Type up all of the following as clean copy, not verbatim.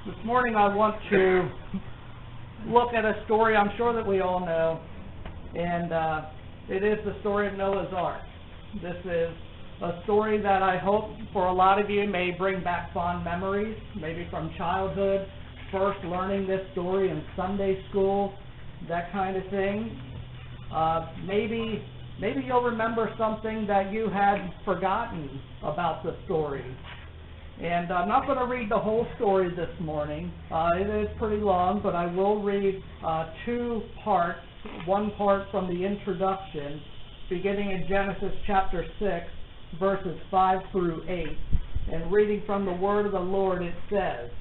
This morning I want to look at a story I'm sure that we all know, and it is the story of Noah's Ark. This is a story that I hope for a lot of you may bring back fond memories, maybe from childhood, first learning this story in Sunday school, that kind of thing. Maybe you'll remember something that you had forgotten about the story. And I'm not going to read the whole story this morning. It is pretty long, but I will read two parts. One part from the introduction, beginning in Genesis chapter 6, verses 5 through 8. And reading from the word of the Lord, it says,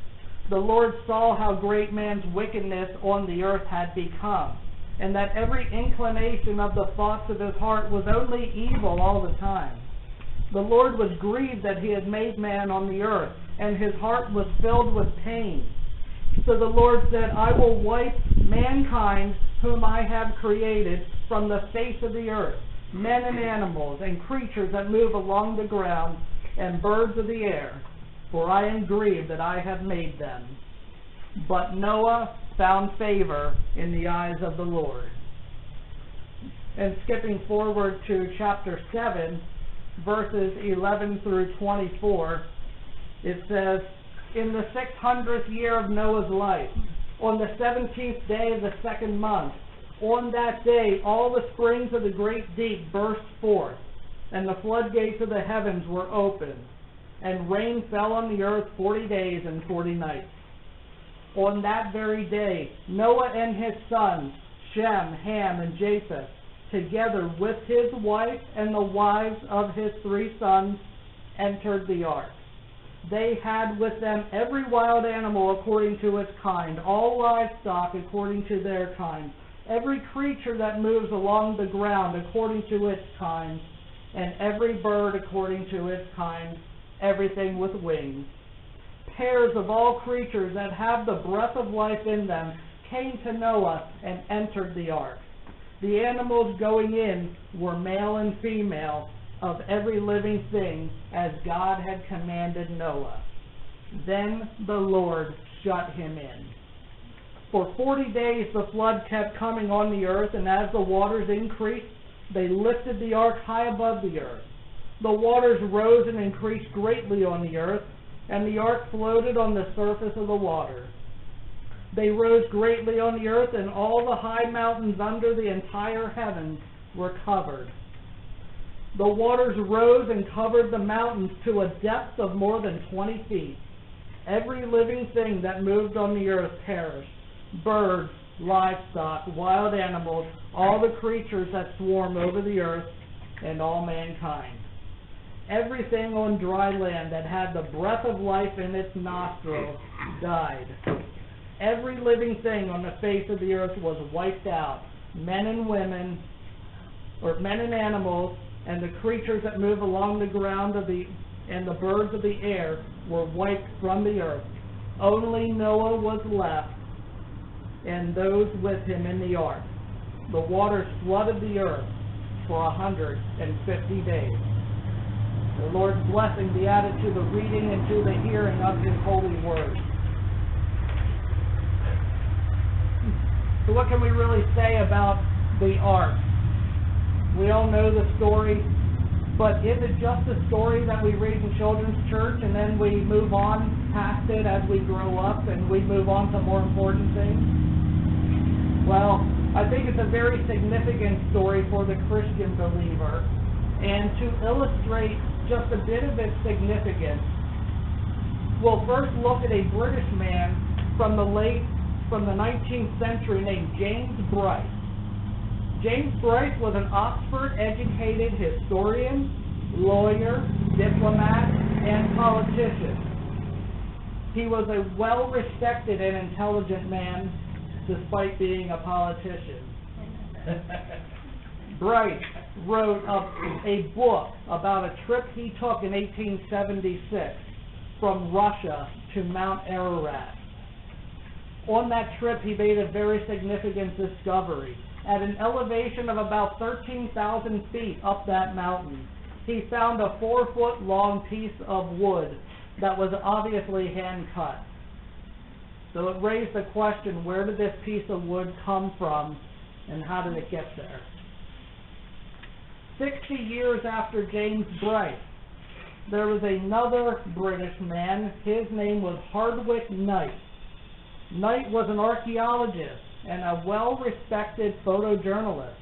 "The Lord saw how great man's wickedness on the earth had become, and that every inclination of the thoughts of his heart was only evil all the time. The Lord was grieved that he had made man on the earth, and his heart was filled with pain. So the Lord said, I will wipe mankind whom I have created from the face of the earth, men and animals, and creatures that move along the ground, and birds of the air, for I am grieved that I have made them. But Noah found favor in the eyes of the Lord." And skipping forward to chapter 7, verses 11 through 24, it says, "In the 600th year of Noah's life, on the 17th day of the second month, on that day all the springs of the great deep burst forth, and the floodgates of the heavens were opened, and rain fell on the earth 40 days and 40 nights. On that very day, Noah and his sons, Shem, Ham, and Japheth, together with his wife and the wives of his 3 sons, entered the ark. They had with them every wild animal according to its kind, all livestock according to their kind, every creature that moves along the ground according to its kind, and every bird according to its kind, everything with wings. Pairs of all creatures that have the breath of life in them came to Noah and entered the ark. The animals going in were male and female of every living thing, as God had commanded Noah. Then the Lord shut him in. For 40 days the flood kept coming on the earth, and as the waters increased, they lifted the ark high above the earth. The waters rose and increased greatly on the earth, and the ark floated on the surface of the water. They rose greatly on the earth, and all the high mountains under the entire heavens were covered. The waters rose and covered the mountains to a depth of more than 20 feet. Every living thing that moved on the earth perished: birds, livestock, wild animals, all the creatures that swarm over the earth, and all mankind. Everything on dry land that had the breath of life in its nostrils died. Every living thing on the face of the earth was wiped out, men and women, or men and animals, and the creatures that move along the ground and the birds of the air were wiped from the earth. Only Noah was left, and those with him in the ark. The waters flooded the earth for 150 days. The Lord's blessing be added to the reading and to the hearing of his holy word." So what can we really say about the ark? We all know the story, but is it just a story that we read in children's church and then we move on past it as we grow up and we move on to more important things? Well, I think it's a very significant story for the Christian believer. And to illustrate just a bit of its significance, we'll first look at a British man from the 19th century named James Bryce. James Bryce was an Oxford-educated historian, lawyer, diplomat, and politician. He was a well-respected and intelligent man, despite being a politician. Bryce wrote a book about a trip he took in 1876 from Russia to Mount Ararat. On that trip, he made a very significant discovery. At an elevation of about 13,000 feet up that mountain, he found a 4-foot long piece of wood that was obviously hand cut. So it raised the question, where did this piece of wood come from, and how did it get there? 60 years after James Bryce, there was another British man. His name was Hardwick Knight. Knight was an archaeologist and a well-respected photojournalist,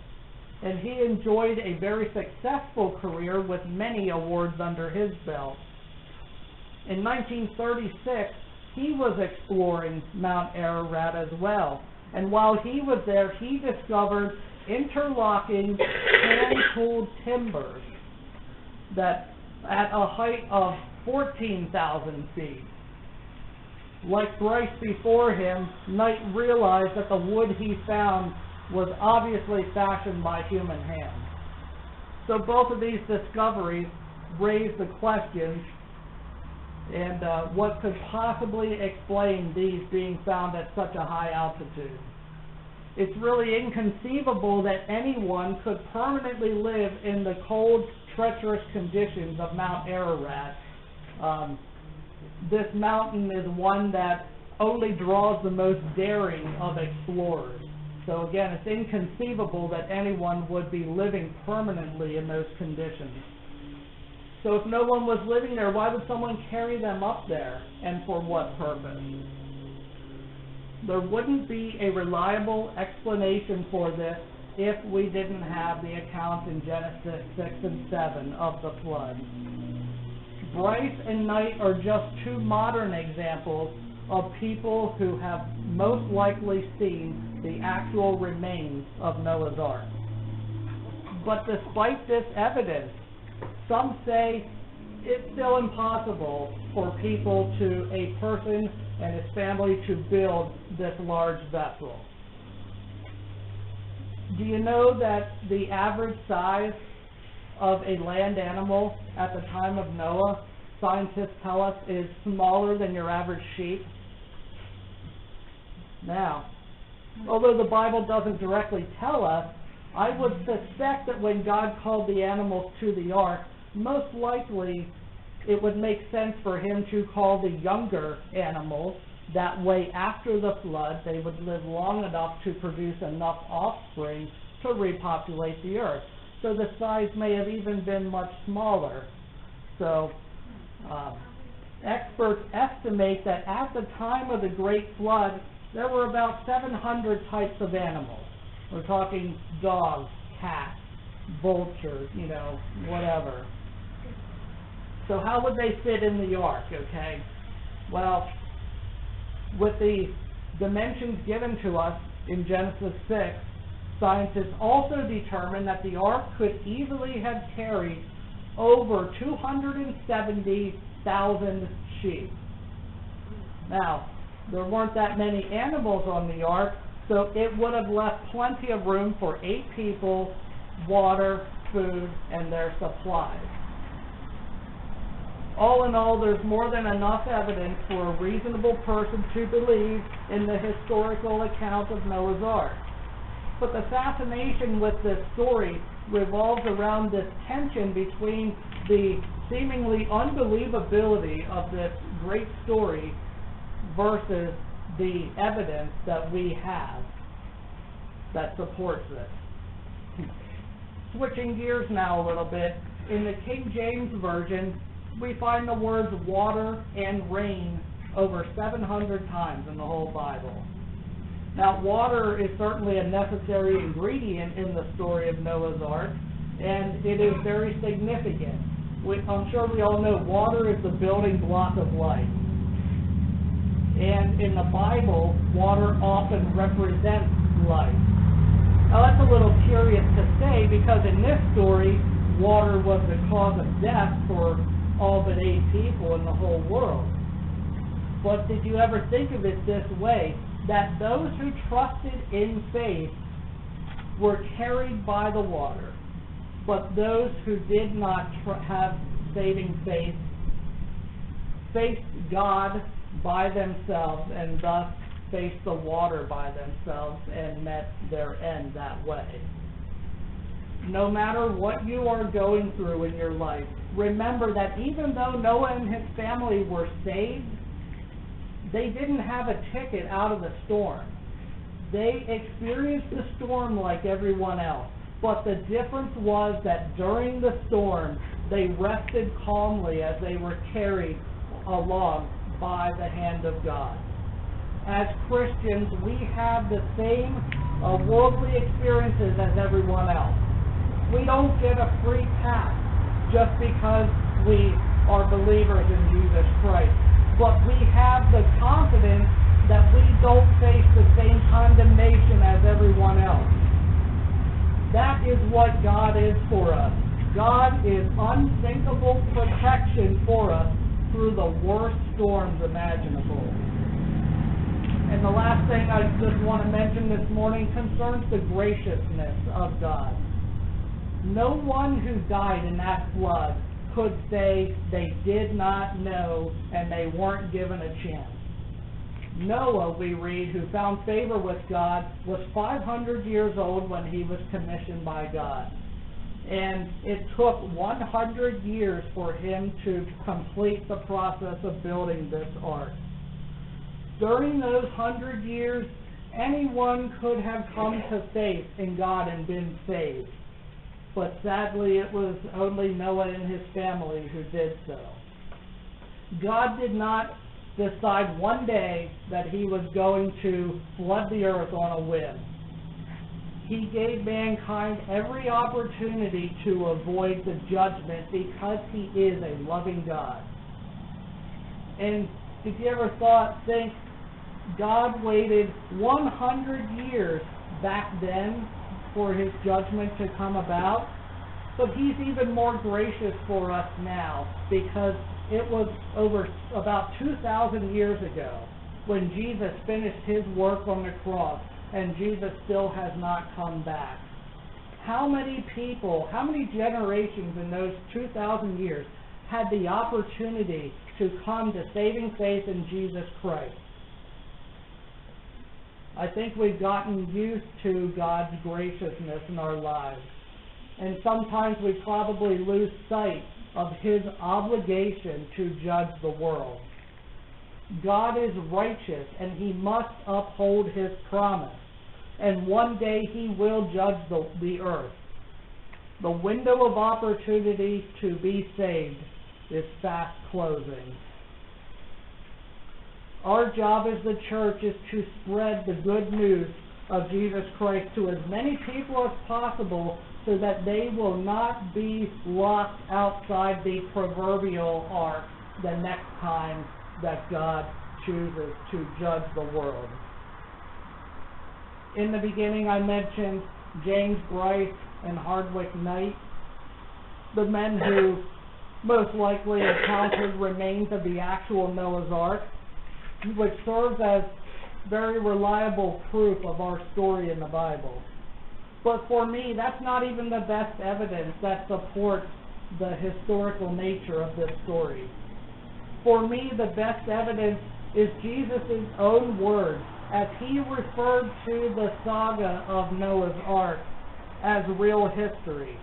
and he enjoyed a very successful career with many awards under his belt. In 1936, he was exploring Mount Ararat as well, and while he was there, he discovered interlocking hand-tooled timbers that at a height of 14,000 feet. Like Bryce before him, Knight realized that the wood he found was obviously fashioned by human hands. So both of these discoveries raised the question, and what could possibly explain these being found at such a high altitude? It's really inconceivable that anyone could permanently live in the cold, treacherous conditions of Mount Ararat. This mountain is one that only draws the most daring of explorers. So again, it's inconceivable that anyone would be living permanently in those conditions. So if no one was living there, why would someone carry them up there, and for what purpose? There wouldn't be a reliable explanation for this if we didn't have the accounts in Genesis 6 and 7 of the flood. Bryce and Knight are just two modern examples of people who have most likely seen the actual remains of Noah's Ark. But despite this evidence, some say it's still impossible for a person and his family to build this large vessel. Do you know that the average size of a land animal at the time of Noah, scientists tell us, is smaller than your average sheep? Now, although the Bible doesn't directly tell us, I would suspect that when God called the animals to the ark, most likely it would make sense for him to call the younger animals. That way, after the flood, they would live long enough to produce enough offspring to repopulate the earth. So the size may have even been much smaller. So experts estimate that at the time of the Great Flood, there were about 700 types of animals. We're talking dogs, cats, vultures, whatever. So how would they fit in the ark, okay? Well, with the dimensions given to us in Genesis 6, scientists also determined that the ark could easily have carried over 270,000 sheep. Now, there weren't that many animals on the ark, so it would have left plenty of room for 8 people, water, food, and their supplies. All in all, there's more than enough evidence for a reasonable person to believe in the historical account of Noah's Ark. But the fascination with this story revolves around this tension between the seemingly unbelievability of this great story versus the evidence that we have that supports it. Switching gears now a little bit, in the King James Version, we find the words water and rain over 700 times in the whole Bible. Now, water is certainly a necessary ingredient in the story of Noah's Ark, and it is very significant. I'm sure we all know water is the building block of life. And in the Bible, water often represents life. Now, that's a little curious to say, because in this story, water was the cause of death for all but 8 people in the whole world. But did you ever think of it this way, that those who trusted in faith were carried by the water, but those who did not have saving faith faced God by themselves, and thus faced the water by themselves and met their end that way? No matter what you are going through in your life, remember that even though Noah and his family were saved, They didn't have a ticket out of the storm. They experienced the storm like everyone else. But the difference was that during the storm, they rested calmly as they were carried along by the hand of God. As Christians, we have the same worldly experiences as everyone else. We don't get a free pass just because we are believers in Jesus Christ. But we have the confidence that we don't face the same condemnation as everyone else. That is what God is for us. God is unthinkable protection for us through the worst storms imaginable. And the last thing I just want to mention this morning concerns the graciousness of God. No one who died in that flood could say they did not know and they weren't given a chance. Noah, we read, who found favor with God, was 500 years old when he was commissioned by God. And it took 100 years for him to complete the process of building this ark. During those 100 years, anyone could have come to faith in God and been saved. But sadly, it was only Noah and his family who did so. God did not decide one day that he was going to flood the earth on a whim. He gave mankind every opportunity to avoid the judgment because he is a loving God. And if you ever think God waited 100 years back then for his judgment to come about, but he's even more gracious for us now because it was over about 2,000 years ago when Jesus finished his work on the cross, and Jesus still has not come back. How many people, how many generations in those 2,000 years had the opportunity to come to saving faith in Jesus Christ? I think we've gotten used to God's graciousness in our lives. And sometimes we probably lose sight of his obligation to judge the world. God is righteous and he must uphold his promise. And one day he will judge the earth. The window of opportunity to be saved is fast closing. Our job as the church is to spread the good news of Jesus Christ to as many people as possible so that they will not be locked outside the proverbial ark the next time that God chooses to judge the world. In the beginning I mentioned James Bryce and Hardwick Knight, the men who most likely encountered remains of the actual Noah's Ark, which serves as very reliable proof of our story in the Bible. But for me, that's not even the best evidence that supports the historical nature of this story. For me, the best evidence is Jesus' own words as he referred to the saga of Noah's Ark as real history.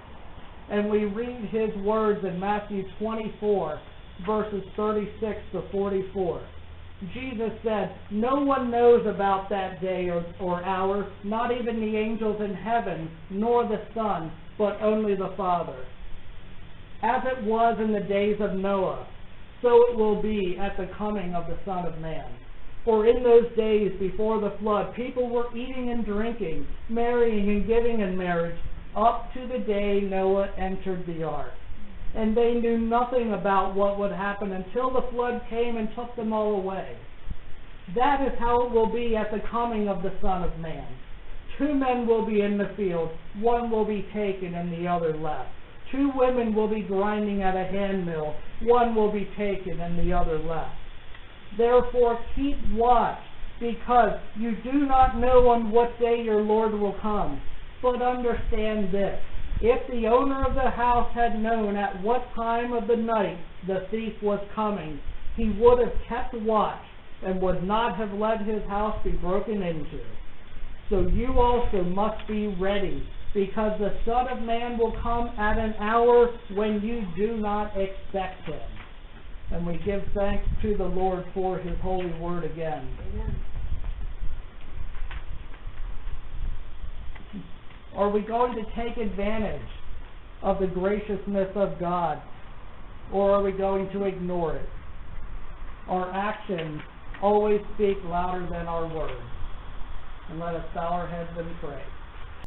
And we read his words in Matthew 24, verses 36 to 44. Jesus said, "No one knows about that day or hour, not even the angels in heaven, nor the Son, but only the Father. As it was in the days of Noah, so it will be at the coming of the Son of Man. For in those days before the flood, people were eating and drinking, marrying and giving in marriage, up to the day Noah entered the ark. And they knew nothing about what would happen until the flood came and took them all away. That is how it will be at the coming of the Son of Man. 2 men will be in the field, one will be taken and the other left. 2 women will be grinding at a handmill, one will be taken and the other left. Therefore keep watch, because you do not know on what day your Lord will come. But understand this, if the owner of the house had known at what time of the night the thief was coming, he would have kept watch and would not have let his house be broken into. So you also must be ready, because the Son of Man will come at an hour when you do not expect him." and we give thanks to the Lord for His holy word again. Amen. Are we going to take advantage of the graciousness of God, or are we going to ignore it? Our actions always speak louder than our words. And let us bow our heads and pray.